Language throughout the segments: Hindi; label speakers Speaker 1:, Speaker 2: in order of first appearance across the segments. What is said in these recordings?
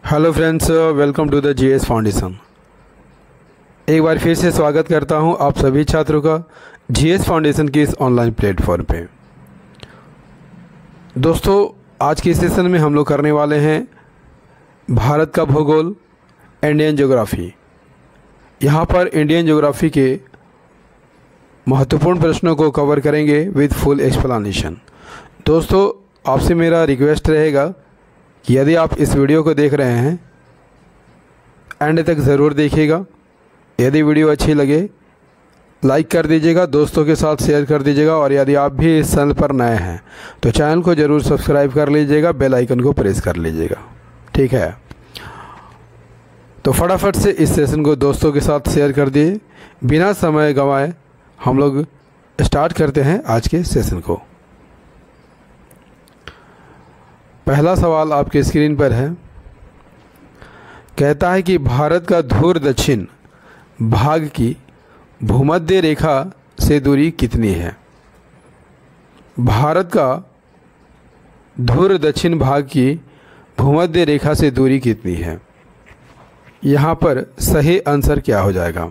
Speaker 1: Hello friends, welcome to the GS foundation. एक बार फिर से स्वागत करता हूं आप सभी छात्रों का जीएस फाउंडेशन की इस ऑनलाइन प्लेटफॉर्म पे। दोस्तों, आज के सेशन में हम लोग करने वाले हैं भारत का भूगोल, इंडियन ज्योग्राफी। यहां पर इंडियन ज्योग्राफी के महत्वपूर्ण प्रश्नों को कवर करेंगे विद फुल एक्सप्लेनेशन। दोस्तों, आपसे मेरा रिक्वेस्ट रहेगा कि यदि आप इस वीडियो को देख रहे हैं एंड तक ज़रूर देखिएगा। यदि वीडियो अच्छी लगे लाइक कर दीजिएगा, दोस्तों के साथ शेयर कर दीजिएगा, और यदि आप भी इस चैनल पर नए हैं तो चैनल को ज़रूर सब्सक्राइब कर लीजिएगा, बेल आइकन को प्रेस कर लीजिएगा। ठीक है, तो फटाफट से इस सेशन को दोस्तों के साथ शेयर कर दिए। बिना समय गंवाए हम लोग स्टार्ट करते हैं आज के सेशन को। पहला सवाल आपके स्क्रीन पर है। कहता है कि भारत का ध्रुव दक्षिण भाग की भूमध्य रेखा से दूरी कितनी है? भारत का ध्रुव दक्षिण भाग की भूमध्य रेखा से दूरी कितनी है? यहाँ पर सही आंसर क्या हो जाएगा?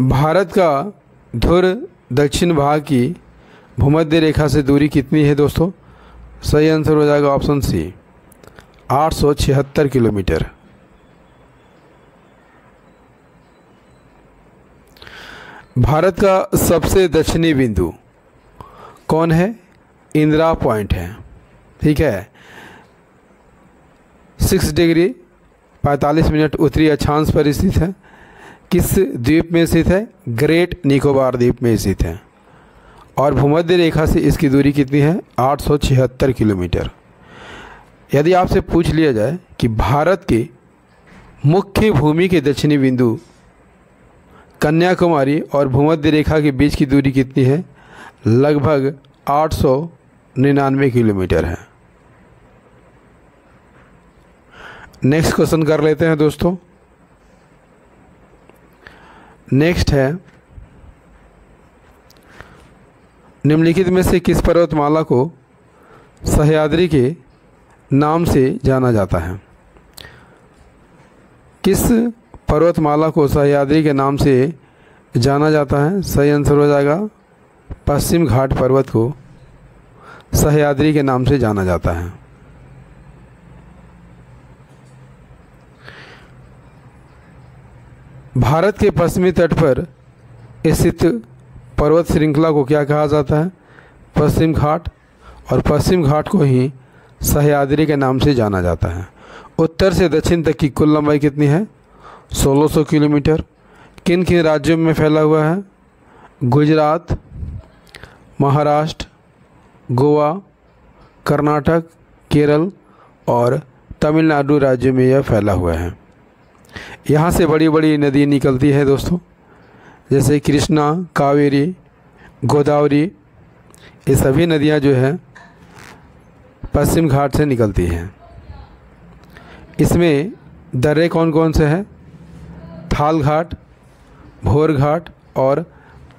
Speaker 1: भारत का ध्रुव दक्षिण भाग की भूमध्य रेखा से दूरी कितनी है दोस्तों? सही आंसर हो जाएगा ऑप्शन सी, 876 किलोमीटर। भारत का सबसे दक्षिणी बिंदु कौन है? इंदिरा पॉइंट है। ठीक है, 6 डिग्री 45 मिनट उत्तरी अक्षांश पर स्थित है। किस द्वीप में स्थित है? ग्रेट निकोबार द्वीप में स्थित है। और भूमध्य रेखा से इसकी दूरी कितनी है? 876 किलोमीटर। यदि आपसे पूछ लिया जाए कि भारत के मुख्य भूमि के दक्षिणी बिंदु कन्याकुमारी और भूमध्य रेखा के बीच की दूरी कितनी है? लगभग 899 किलोमीटर है। नेक्स्ट क्वेश्चन कर लेते हैं दोस्तों। नेक्स्ट है, निम्नलिखित में से किस पर्वतमाला को सह्याद्री के नाम से जाना जाता है? किस पर्वतमाला को सह्याद्री के नाम से जाना जाता है? सही आंसर हो जाएगा पश्चिम घाट पर्वत को सह्याद्री के नाम से जाना जाता है। भारत के पश्चिमी तट पर स्थित पर्वत श्रृंखला को क्या कहा जाता है? पश्चिम घाट। और पश्चिम घाट को ही सह्याद्री के नाम से जाना जाता है। उत्तर से दक्षिण तक की कुल लंबाई कितनी है? 1600 किलोमीटर। किन किन राज्यों में फैला हुआ है? गुजरात, महाराष्ट्र, गोवा, कर्नाटक, केरल और तमिलनाडु राज्यों में यह फैला हुआ है। यहाँ से बड़ी बड़ी नदी निकलती है दोस्तों, जैसे कृष्णा, कावेरी, गोदावरी। ये सभी नदियाँ जो है पश्चिम घाट से निकलती हैं। इसमें दर्रे कौन कौन से हैं? थाल घाट, भोर घाट और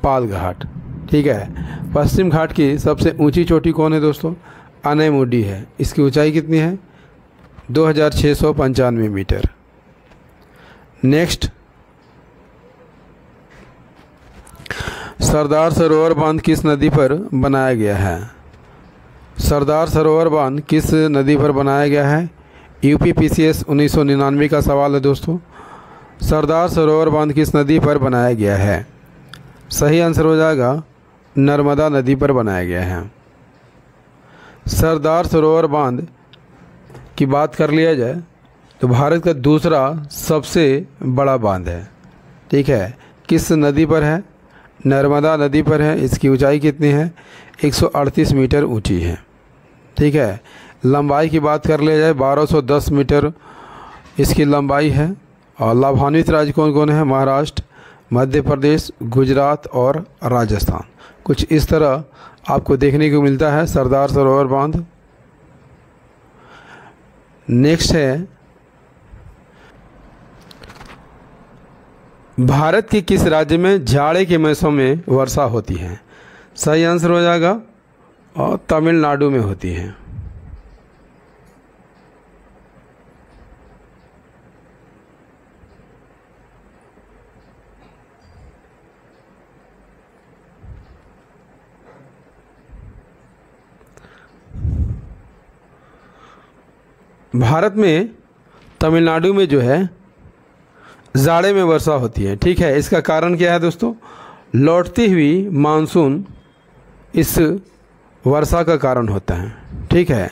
Speaker 1: पाल घाट। ठीक है, पश्चिम घाट की सबसे ऊंची चोटी कौन है दोस्तों? अनैमुडी है। इसकी ऊंचाई कितनी है? 2695 मीटर। नेक्स्ट, सरदार सरोवर बांध किस नदी पर बनाया गया है? सरदार सरोवर बांध किस नदी पर बनाया गया है? यूपीपीसीएस 1999 का सवाल है दोस्तों। सरदार सरोवर बांध किस नदी पर बनाया गया है? सही आंसर हो जाएगा नर्मदा नदी पर बनाया गया है। सरदार सरोवर बांध की बात कर लिया जाए तो भारत का दूसरा सबसे बड़ा बांध है। ठीक है, किस नदी पर है? नर्मदा नदी पर है। इसकी ऊंचाई कितनी है? 138 मीटर ऊंची है। ठीक है, लंबाई की बात कर लिया जाए 1210 मीटर इसकी लंबाई है। और लाभान्वित राज्य कौन कौन है? महाराष्ट्र, मध्य प्रदेश, गुजरात और राजस्थान। कुछ इस तरह आपको देखने को मिलता है सरदार सरोवर बांध। नेक्स्ट है, भारत के किस राज्य में जाड़े के मौसम में वर्षा होती है? सही आंसर हो जाएगा और तमिलनाडु में होती हैं। भारत में तमिलनाडु में जो है जाड़े में वर्षा होती है। ठीक है, इसका कारण क्या है दोस्तों? लौटती हुई मानसून इस वर्षा का कारण होता है। ठीक है,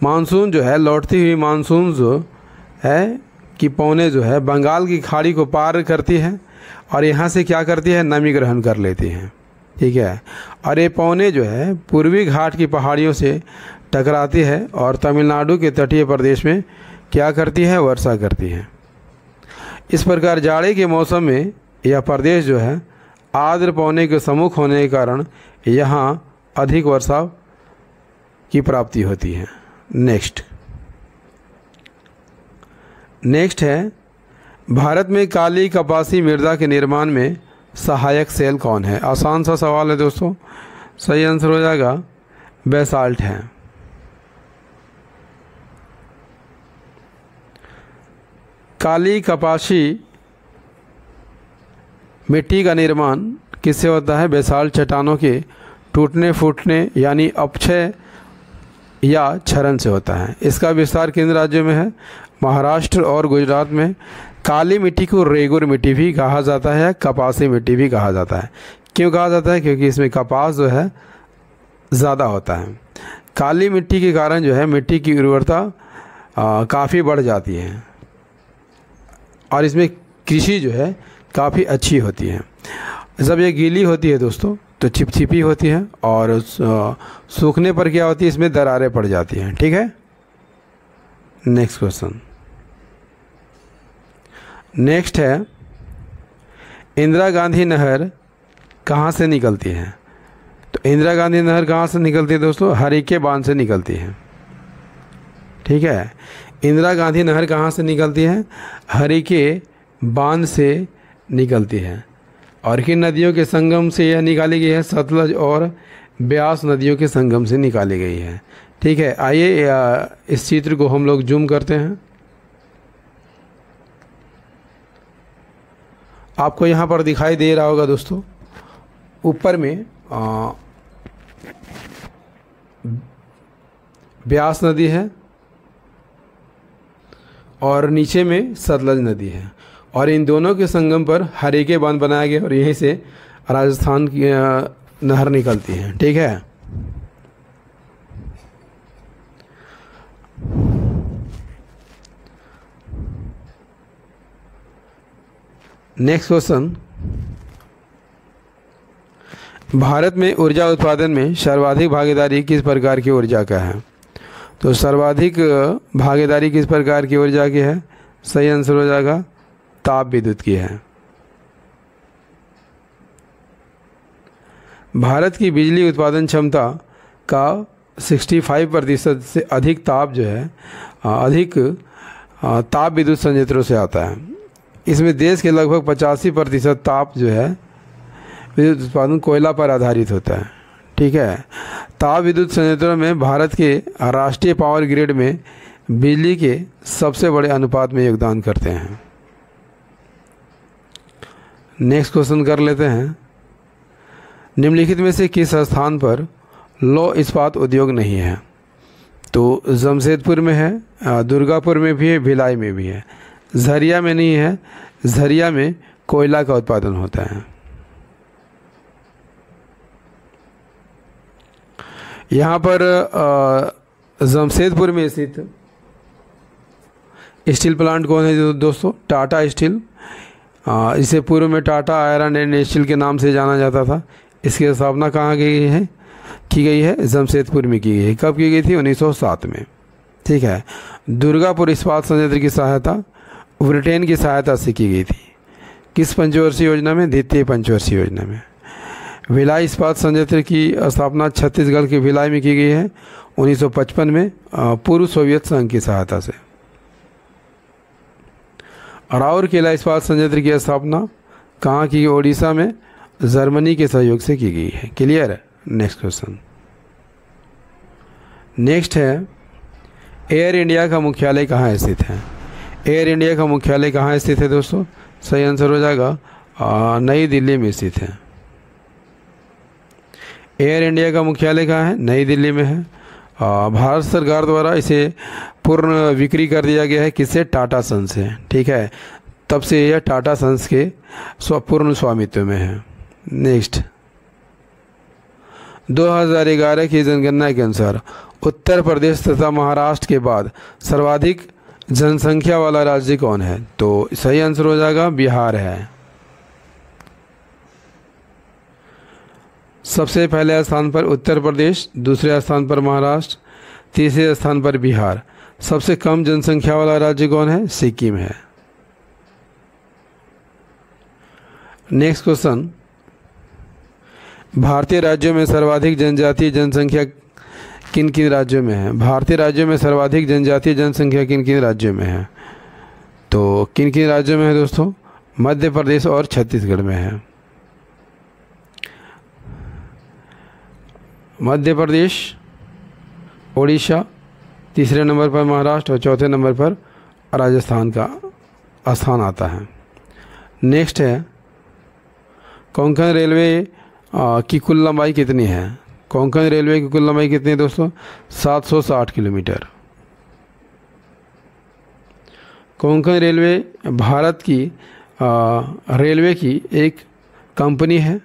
Speaker 1: मानसून जो है, लौटती हुई मानसून जो है कि पौने जो है बंगाल की खाड़ी को पार करती है और यहाँ से क्या करती है, नमी ग्रहण कर लेती हैं। ठीक है, और ये पौने जो है पूर्वी घाट की पहाड़ियों से टकराती है और तमिलनाडु के तटीय प्रदेश में क्या करती है, वर्षा करती है। इस प्रकार जाड़े के मौसम में यह प्रदेश जो है आर्द्र पौने के सम्मुख होने के कारण यहाँ अधिक वर्षा की प्राप्ति होती है। नेक्स्ट है, भारत में काली कपासी मृदा के निर्माण में सहायक सेल कौन है? आसान सा सवाल है दोस्तों, सही आंसर हो जाएगा बेसाल्ट है। काली कपासी मिट्टी का निर्माण किससे होता है? बेसाल्ट चट्टानों के टूटने फूटने यानी अपक्षय या क्षरण से होता है। इसका विस्तार किन राज्यों में है? महाराष्ट्र और गुजरात में। काली मिट्टी को रेगुर मिट्टी भी कहा जाता है, कपासी मिट्टी भी कहा जाता है। क्यों कहा जाता है? क्योंकि इसमें कपास जो है ज़्यादा होता है। काली मिट्टी के कारण जो है मिट्टी की उर्वरता काफ़ी बढ़ जाती है और इसमें कृषि जो है काफ़ी अच्छी होती है। जब ये गीली होती है दोस्तों तो चिपचिपी होती है और सूखने पर क्या होती है, इसमें दरारें पड़ जाती हैं। ठीक है, नेक्स्ट क्वेश्चन। नेक्स्ट है, इंदिरा गांधी नहर कहाँ से निकलती है? तो इंदिरा गांधी नहर कहाँ से निकलती है दोस्तों? हरिके बांध से निकलती है। ठीक है, इंदिरा गांधी नहर कहाँ से निकलती है? हरिके बांध से निकलती है। और किन नदियों के संगम से यह निकाली गई है? सतलज और ब्यास नदियों के संगम से निकाली गई है। ठीक है, आइए इस चित्र को हम लोग जूम करते हैं। आपको यहाँ पर दिखाई दे रहा होगा दोस्तों, ऊपर में ब्यास नदी है और नीचे में सतलज नदी है और इन दोनों के संगम पर हरिके बांध बनाया गया और यहीं से राजस्थान की नहर निकलती है। ठीक है, नेक्स्ट क्वेश्चन। भारत में ऊर्जा उत्पादन में सर्वाधिक भागीदारी किस प्रकार की ऊर्जा का है? तो सर्वाधिक भागीदारी किस प्रकार की ऊर्जा की है? सही आंसर हो जाएगा ताप विद्युत की है। भारत की बिजली उत्पादन क्षमता का 65% से अधिक ताप जो है अधिक ताप विद्युत संयंत्रों से आता है। इसमें देश के लगभग 85% ताप जो है विद्युत उत्पादन कोयला पर आधारित होता है। ठीक है, ताप विद्युत संयंत्रों में भारत के राष्ट्रीय पावर ग्रिड में बिजली के सबसे बड़े अनुपात में योगदान करते हैं। नेक्स्ट क्वेश्चन कर लेते हैं। निम्नलिखित में से किस स्थान पर लौह इस्पात उद्योग नहीं है? तो जमशेदपुर में है, दुर्गापुर में भी है, भिलाई में भी है। झरिया में नहीं है, झरिया में कोयला का उत्पादन होता है। यहाँ पर जमशेदपुर में स्थित स्टील प्लांट कौन है दोस्तों? टाटा स्टील। इसे पूर्व में टाटा आयरन एंड स्टील के नाम से जाना जाता था। इसकी स्थापना कहाँ की गई है? जमशेदपुर में की गई है। कब की गई थी? 1907 में। ठीक है, दुर्गापुर इस्पात संयंत्र की सहायता ब्रिटेन की सहायता से की गई थी। किस पंचवर्षीय योजना में? द्वितीय पंचवर्षीय योजना में। भिलाई इस्पात संयंत्र की स्थापना छत्तीसगढ़ के भिलाई में की गई है 1955 में पूर्व सोवियत संघ की सहायता से। राउरकेला इस्पात संयंत्र की स्थापना कहाँ की? ओडिशा में जर्मनी के सहयोग से की गई है। क्लियर है? Next question. नेक्स्ट है, एयर इंडिया का मुख्यालय कहाँ स्थित है? एयर इंडिया का मुख्यालय कहाँ स्थित है दोस्तों? सही आंसर हो जाएगा नई दिल्ली में स्थित है। एयर इंडिया का मुख्यालय कहाँ है? नई दिल्ली में है। भारत सरकार द्वारा इसे पूर्ण बिक्री कर दिया गया है, किससे? टाटा सन्स से। ठीक है, तब से यह टाटा सन्स के पूर्ण स्वामित्व में है। नेक्स्ट, 2011 की जनगणना के अनुसार उत्तर प्रदेश तथा महाराष्ट्र के बाद सर्वाधिक जनसंख्या वाला राज्य कौन है? तो सही आंसर हो जाएगा बिहार है। सबसे पहले स्थान पर उत्तर प्रदेश, दूसरे स्थान पर महाराष्ट्र, तीसरे स्थान पर बिहार। सबसे कम जनसंख्या वाला राज्य कौन है? सिक्किम है। नेक्स्ट क्वेश्चन, भारतीय राज्यों में सर्वाधिक जनजातीय जनसंख्या किन किन राज्यों में है? भारतीय राज्यों में सर्वाधिक जनजातीय जनसंख्या किन किन राज्यों में है? तो किन किन राज्यों में है दोस्तों? मध्य प्रदेश और छत्तीसगढ़ में है। मध्य प्रदेश, उड़ीसा, तीसरे नंबर पर महाराष्ट्र और चौथे नंबर पर राजस्थान का स्थान आता है। नेक्स्ट है, कोंकण रेलवे की कुल लंबाई कितनी है? कोंकण रेलवे की कुल लंबाई कितनी है दोस्तों? 760 किलोमीटर। कोंकण रेलवे भारत की रेलवे की एक कंपनी है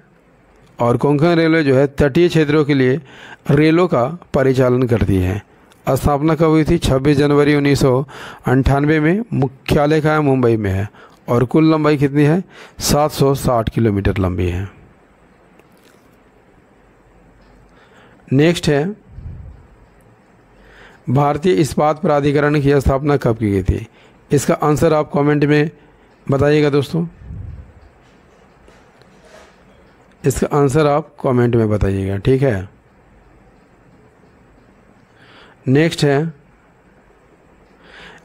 Speaker 1: और कोंकण रेलवे जो है तटीय क्षेत्रों के लिए रेलों का परिचालन करती है। स्थापना कब हुई थी? 26 जनवरी 1998 में। मुख्यालय का मुंबई में है और कुल लंबाई कितनी है? 760 किलोमीटर लंबी है। नेक्स्ट है, भारतीय इस्पात प्राधिकरण की स्थापना कब की गई थी? इसका आंसर आप कमेंट में बताइएगा दोस्तों। इसका आंसर आप कमेंट में बताइएगा, ठीक है। नेक्स्ट है,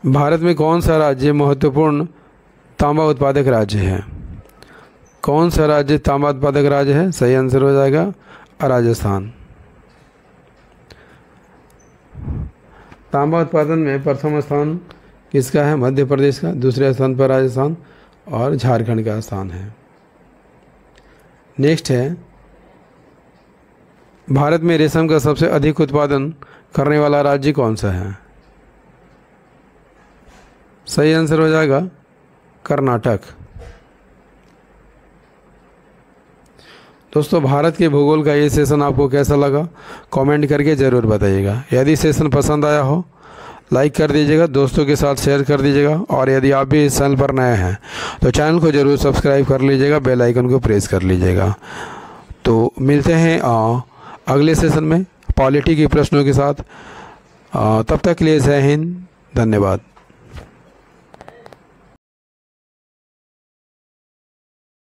Speaker 1: भारत में कौन सा राज्य महत्वपूर्ण तांबा उत्पादक राज्य है? कौन सा राज्य तांबा उत्पादक राज्य है? सही आंसर हो जाएगा राजस्थान। तांबा उत्पादन में प्रथम स्थान किसका है? मध्य प्रदेश का। दूसरे स्थान पर राजस्थान और झारखंड का स्थान है। नेक्स्ट है, भारत में रेशम का सबसे अधिक उत्पादन करने वाला राज्य कौन सा है? सही आंसर हो जाएगा कर्नाटक। दोस्तों, भारत के भूगोल का ये सेशन आपको कैसा लगा कमेंट करके ज़रूर बताइएगा। यदि सेशन पसंद आया हो लाइक कर दीजिएगा, दोस्तों के साथ शेयर कर दीजिएगा और यदि आप भी इस चैनल पर नए हैं तो चैनल को ज़रूर सब्सक्राइब कर लीजिएगा, बेल आइकन को प्रेस कर लीजिएगा। तो मिलते हैं अगले सेशन में पॉलिटी के प्रश्नों के साथ। तब तक के लिए जय हिंद, धन्यवाद।